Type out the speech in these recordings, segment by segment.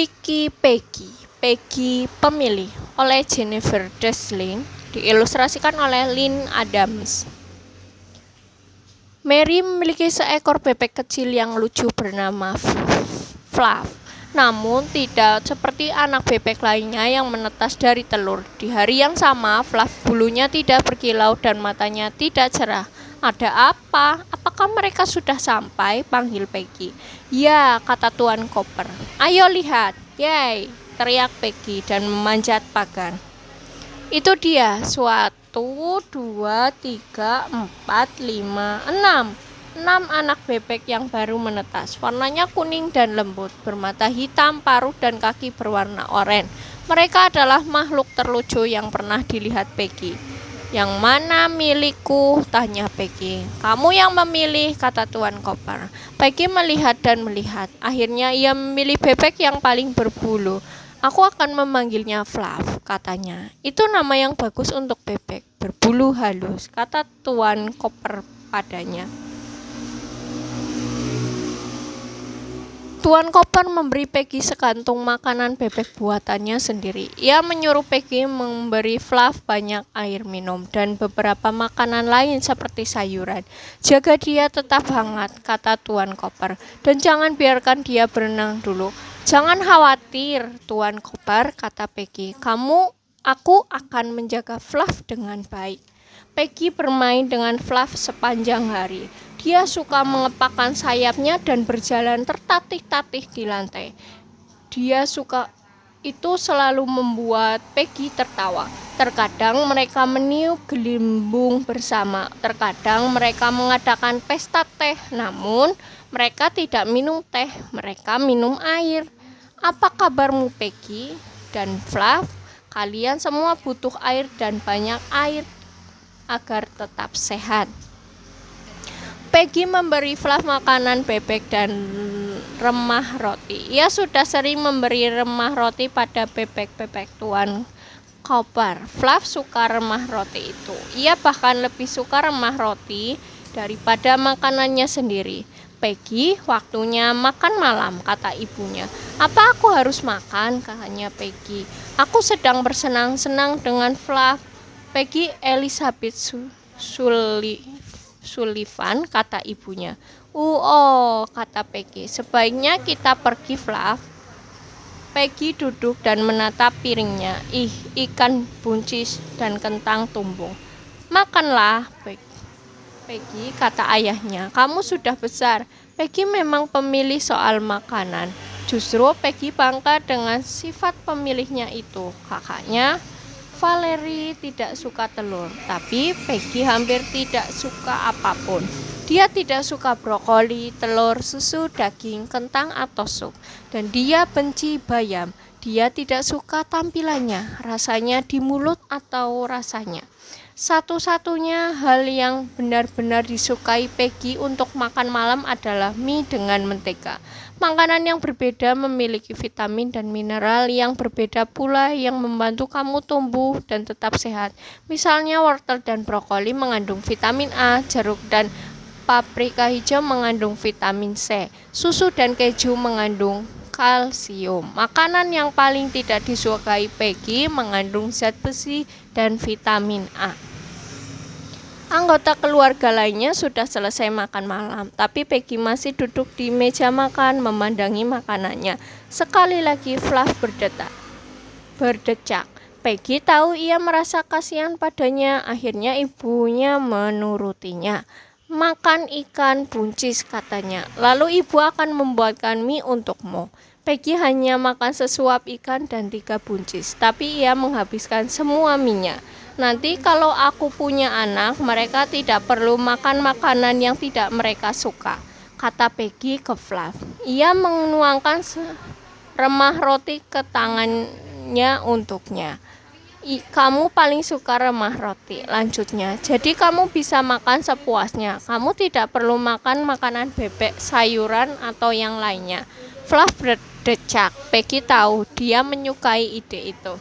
Picky Peggy, Peggy Pemilih oleh Jennifer Desling, diilustrasikan oleh Lynn Adams. Mary memiliki seekor bebek kecil yang lucu bernama Fluff. Namun tidak seperti anak bebek lainnya yang menetas dari telur. Di hari yang sama, Fluff bulunya tidak berkilau dan matanya tidak cerah. Ada apa? Apakah mereka sudah sampai? Panggil Peggy. Ya, kata Tuan Koper. Ayo lihat. Yay, teriak Peggy dan memanjat pagar. Itu dia, 1, 2, 3, 4, 5, 6. 6 anak bebek yang baru menetas. Warnanya kuning dan lembut, bermata hitam, paruh dan kaki berwarna oranye. Mereka adalah makhluk terlucu yang pernah dilihat Peggy. Yang mana milikku? Tanya Peggy. Kamu yang memilih, kata Tuan Koper. Peggy melihat dan melihat. Akhirnya ia memilih bebek yang paling berbulu. Aku akan memanggilnya Fluff, katanya. Itu nama yang bagus untuk bebek berbulu halus, kata Tuan Koper padanya. Tuan Koper memberi Peggy sekantung makanan bebek buatannya sendiri. Ia menyuruh Peggy memberi Fluff banyak air minum dan beberapa makanan lain seperti sayuran. Jaga dia tetap hangat, kata Tuan Koper, dan jangan biarkan dia berenang dulu. Jangan khawatir, Tuan Koper, kata Peggy. Aku akan menjaga Fluff dengan baik. Peggy bermain dengan Fluff sepanjang hari. Dia suka mengepakkan sayapnya dan berjalan tertatih-tatih di lantai. Dia suka itu selalu membuat Peggy tertawa. Terkadang mereka meniup gelimbung bersama. Terkadang mereka mengadakan pesta teh. Namun mereka tidak minum teh, mereka minum air. Apa kabarmu Peggy dan Fluff? Kalian semua butuh air dan banyak air agar tetap sehat. Peggy memberi Fluff makanan bebek dan remah roti. Ia sudah sering memberi remah roti pada bebek-bebek Tuan Koper. Fluff suka remah roti itu. Ia bahkan lebih suka remah roti daripada makanannya sendiri. Peggy, waktunya makan malam, kata ibunya. Apa aku harus makan? Katanya Peggy. Aku sedang bersenang-senang dengan Fluff. Peggy Elizabeth Sullivan, kata ibunya. Oh, kata Peggy, sebaiknya kita pergi, Fluff. Peggy duduk dan menatap piringnya. Ikan buncis dan kentang tumbung. Makanlah, Peggy, kata ayahnya. Kamu sudah besar. Peggy memang pemilih soal makanan. Justru Peggy bangga dengan sifat pemilihnya itu. Kakaknya Valerie tidak suka telur, tapi Peggy hampir tidak suka apapun. Dia tidak suka brokoli, telur, susu, daging, kentang, atau sup. Dan dia benci bayam. Dia tidak suka tampilannya, rasanya di mulut atau rasanya. Satu-satunya hal yang benar-benar disukai Peggy untuk makan malam adalah mie dengan mentega. Makanan yang berbeda memiliki vitamin dan mineral yang berbeda pula yang membantu kamu tumbuh dan tetap sehat. Misalnya wortel dan brokoli mengandung vitamin A, jeruk dan paprika hijau mengandung vitamin C, susu dan keju mengandung kalsium. Makanan yang paling tidak disukai Peggy mengandung zat besi dan vitamin A. Anggota keluarga lainnya sudah selesai makan malam, tapi Peggy masih duduk di meja makan memandangi makanannya. Sekali lagi Fluff berdecak. Peggy tahu ia merasa kasihan padanya. Akhirnya ibunya menurutinya. Makan ikan buncis, katanya. Lalu ibu akan membuatkan mie untukmu. Peggy hanya makan sesuap ikan dan 3 buncis, tapi ia menghabiskan semua mie-nya. Nanti kalau aku punya anak, mereka tidak perlu makan makanan yang tidak mereka suka, kata Peggy ke Fluff. Ia menuangkan remah roti ke tangannya untuknya. Kamu paling suka remah roti, lanjutnya. Jadi kamu bisa makan sepuasnya. Kamu tidak perlu makan makanan bebek, sayuran, atau yang lainnya. Fluff berdecak. Peggy tahu dia menyukai ide itu.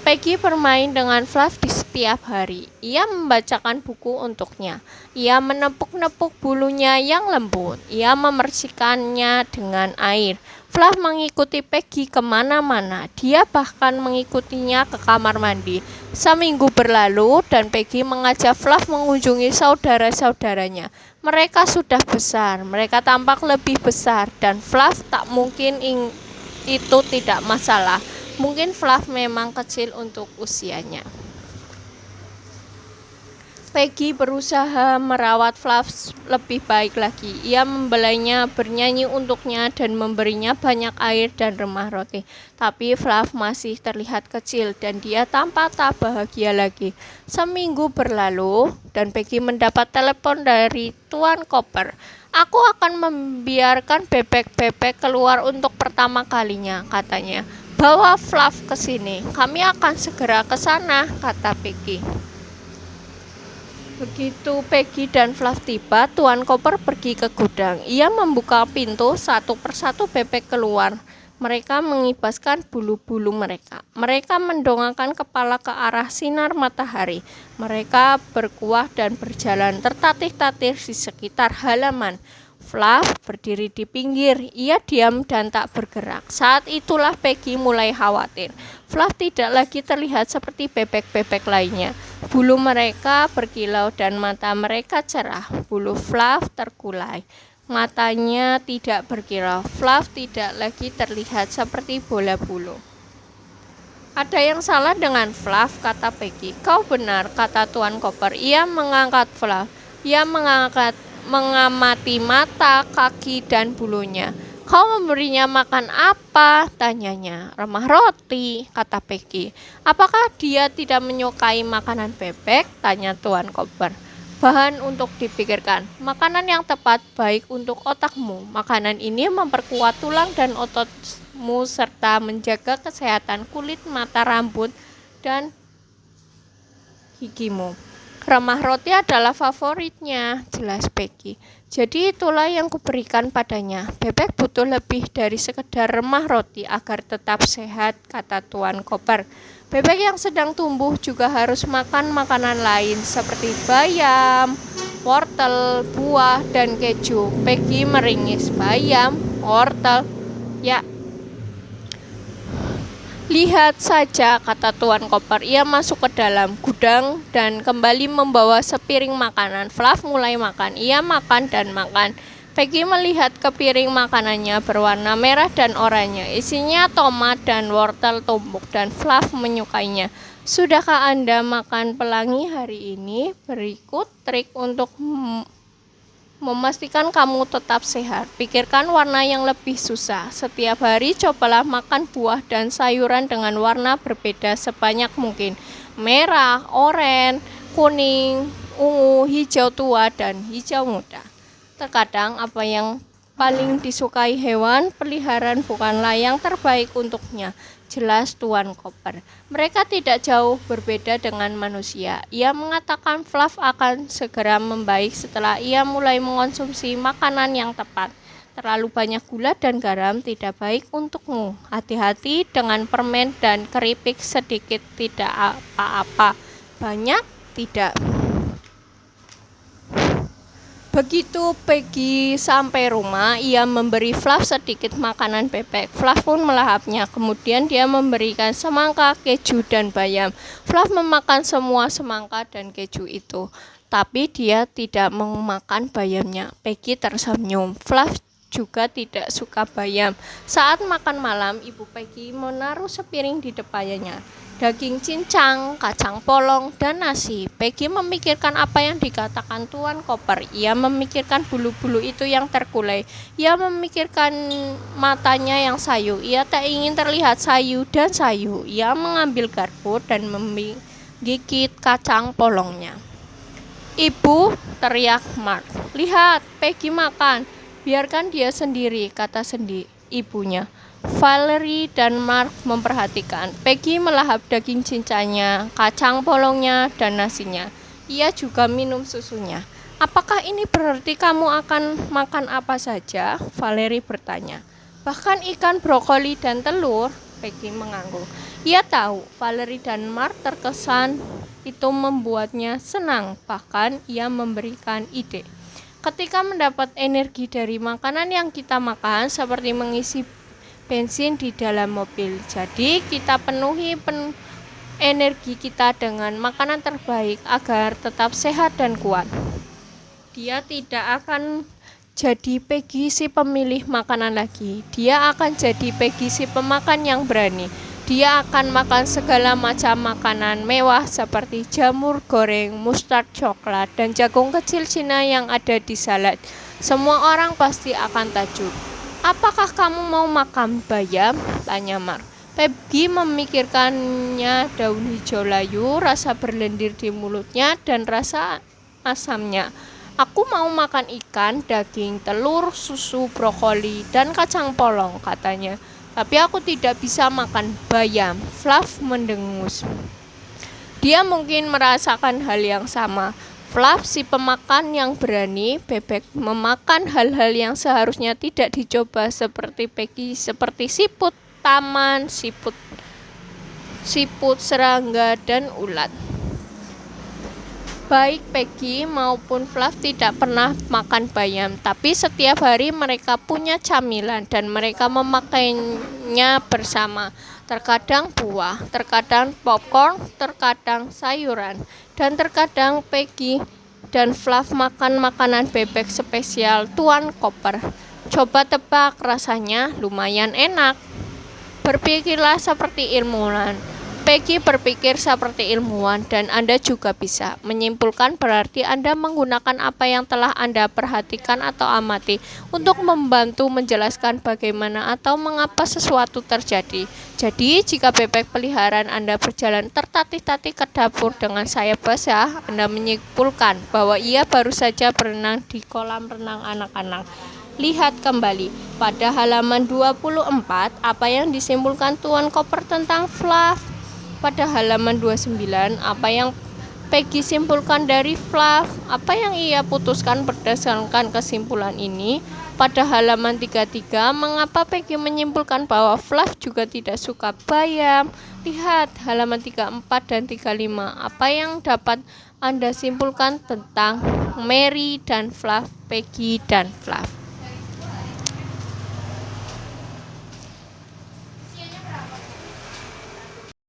Peggy bermain dengan Fluff di setiap hari. Ia membacakan buku untuknya. Ia menepuk-nepuk bulunya yang lembut. Ia membersihkannya dengan air. Fluff mengikuti Peggy kemana-mana. Dia bahkan mengikutinya ke kamar mandi. Seminggu berlalu dan Peggy mengajak Fluff mengunjungi saudara-saudaranya. Mereka sudah besar. Mereka tampak lebih besar dan Fluff tak mungkin itu tidak masalah. Mungkin Fluff memang kecil untuk usianya. Peggy berusaha merawat Fluff lebih baik lagi. Ia membelainya, bernyanyi untuknya, dan memberinya banyak air dan remah roti. Tapi Fluff masih terlihat kecil dan dia tampak tak bahagia lagi. Seminggu berlalu dan Peggy mendapat telepon dari Tuan Koper. "Aku akan membiarkan bebek-bebek keluar untuk pertama kalinya," katanya. "Bawa Fluff ke sini. Kami akan segera ke sana," kata Peggy. Begitu Peggy dan Fluff tiba, Tuan Koper pergi ke gudang. Ia membuka pintu, satu persatu bebek keluar. Mereka mengibaskan bulu-bulu mereka. Mereka mendongakkan kepala ke arah sinar matahari. Mereka berkuah dan berjalan tertatih-tatih di sekitar halaman. Fluff berdiri di pinggir. Ia diam dan tak bergerak. Saat itulah Peggy mulai khawatir. Fluff tidak lagi terlihat seperti bebek-bebek lainnya. Bulu mereka berkilau dan mata mereka cerah. Bulu Fluff terkulai. Matanya tidak berkilau. Fluff tidak lagi terlihat seperti bola bulu. "Ada yang salah dengan Fluff," kata Peggy. "Kau benar," kata Tuan Koper. Ia mengangkat Fluff. Ia mengamati mata, kaki, dan bulunya. "Kau memberinya makan apa?" tanyanya. "Remah roti," kata Peggy. "Apakah dia tidak menyukai makanan bebek?" tanya Tuan Koper. "Bahan untuk dipikirkan. Makanan yang tepat baik untuk otakmu. Makanan ini memperkuat tulang dan ototmu serta menjaga kesehatan kulit, mata, rambut, dan gigimu. Remah roti adalah favoritnya," jelas Peggy. "Jadi itulah yang kuberikan padanya. Bebek butuh lebih dari sekedar remah roti agar tetap sehat," kata Tuan Koper. "Bebek yang sedang tumbuh juga harus makan makanan lain seperti bayam, wortel, buah, dan keju." Peggy meringis. "Bayam, wortel? Ya, lihat saja," kata Tuan Koper. Ia masuk ke dalam gudang dan kembali membawa sepiring makanan. Fluff mulai makan. Ia makan dan makan. Peggy melihat ke piring makanannya berwarna merah dan oranye. Isinya tomat dan wortel tumbuk dan Fluff menyukainya. "Sudahkah Anda makan pelangi hari ini? Berikut trik untuk memastikan kamu tetap sehat. Pikirkan warna yang lebih susah. Setiap hari cobalah makan buah dan sayuran dengan warna berbeda sebanyak mungkin. Merah, oranye, kuning, ungu, hijau tua, dan hijau muda. Terkadang apa yang paling disukai hewan peliharaan bukanlah yang terbaik untuknya," jelas Tuan Koper. "Mereka tidak jauh berbeda dengan manusia." Ia mengatakan Fluff akan segera membaik setelah ia mulai mengonsumsi makanan yang tepat. "Terlalu banyak gula dan garam tidak baik untukmu. Hati-hati dengan permen dan keripik, sedikit tidak apa-apa, banyak tidak." Begitu Peggy sampai rumah, ia memberi Fluff sedikit makanan bebek. Fluff pun melahapnya. Kemudian dia memberikan semangka, keju, dan bayam. Fluff memakan semua semangka dan keju itu, tapi dia tidak memakan bayamnya. Peggy tersenyum. Fluff juga tidak suka bayam. Saat makan malam, Ibu Peggy menaruh sepiring di depannya. Daging cincang, kacang polong, dan nasi. Peggy memikirkan apa yang dikatakan Tuan Koper. Ia memikirkan bulu-bulu itu yang terkulai. Ia memikirkan matanya yang sayu. Ia tak ingin terlihat sayu dan sayu. Ia mengambil garpu dan menggigit kacang polongnya. "Ibu," teriak Mark. "Lihat, Peggy makan. Biarkan dia sendiri," kata ibunya. Valerie dan Mark memperhatikan. Peggy melahap daging cincangnya, kacang polongnya, dan nasinya. Ia juga minum susunya. "Apakah ini berarti kamu akan makan apa saja?" Valerie bertanya. "Bahkan ikan, brokoli, dan telur?" Peggy mengangguk. Ia tahu Valerie dan Mark terkesan itu membuatnya senang, bahkan ia memberikan ide. Ketika mendapat energi dari makanan yang kita makan, seperti mengisi bensin di dalam mobil. Jadi kita penuhi energi kita dengan makanan terbaik agar tetap sehat dan kuat. Dia tidak akan jadi Peggy si pemilih makanan lagi. Dia akan jadi Peggy si pemakan yang berani. Dia akan makan segala macam makanan mewah seperti jamur goreng, mustard coklat, dan jagung kecil Cina yang ada di salad. Semua orang pasti akan takjub. "Apakah kamu mau makan bayam?" tanya Mark. Peggy memikirkannya, daun hijau layu, rasa berlendir di mulutnya, dan rasa asamnya. "Aku mau makan ikan, daging, telur, susu, brokoli, dan kacang polong," katanya. "Tapi aku tidak bisa makan bayam." Fluff mendengus. Dia mungkin merasakan hal yang sama. Fluff si pemakan yang berani, bebek memakan hal-hal yang seharusnya tidak dicoba seperti Peggy, seperti siput taman, siput serangga, dan ulat. Baik Peggy maupun Fluff tidak pernah makan bayam, tapi setiap hari mereka punya camilan dan mereka memakainya bersama. Terkadang buah, terkadang popcorn, terkadang sayuran, dan terkadang Peggy dan Fluff makan makanan bebek spesial Tuan Koper. Coba tebak, rasanya lumayan enak. Berpikirlah seperti ilmuwan. Peggy berpikir seperti ilmuwan, dan Anda juga bisa menyimpulkan, berarti Anda menggunakan apa yang telah Anda perhatikan atau amati untuk membantu menjelaskan bagaimana atau mengapa sesuatu terjadi. Jadi, jika bebek peliharaan Anda berjalan tertatih-tatih ke dapur dengan sayap basah, Anda menyimpulkan bahwa ia baru saja berenang di kolam renang anak-anak. Lihat kembali pada halaman 24 apa yang disimpulkan Tuan Koper tentang Fluff. Pada halaman 29, apa yang Peggy simpulkan dari Fluff? Apa yang ia putuskan berdasarkan kesimpulan ini? Pada halaman 33, mengapa Peggy menyimpulkan bahwa Fluff juga tidak suka bayam? Lihat halaman 34 dan 35, apa yang dapat Anda simpulkan tentang Mary dan Fluff, Peggy dan Fluff?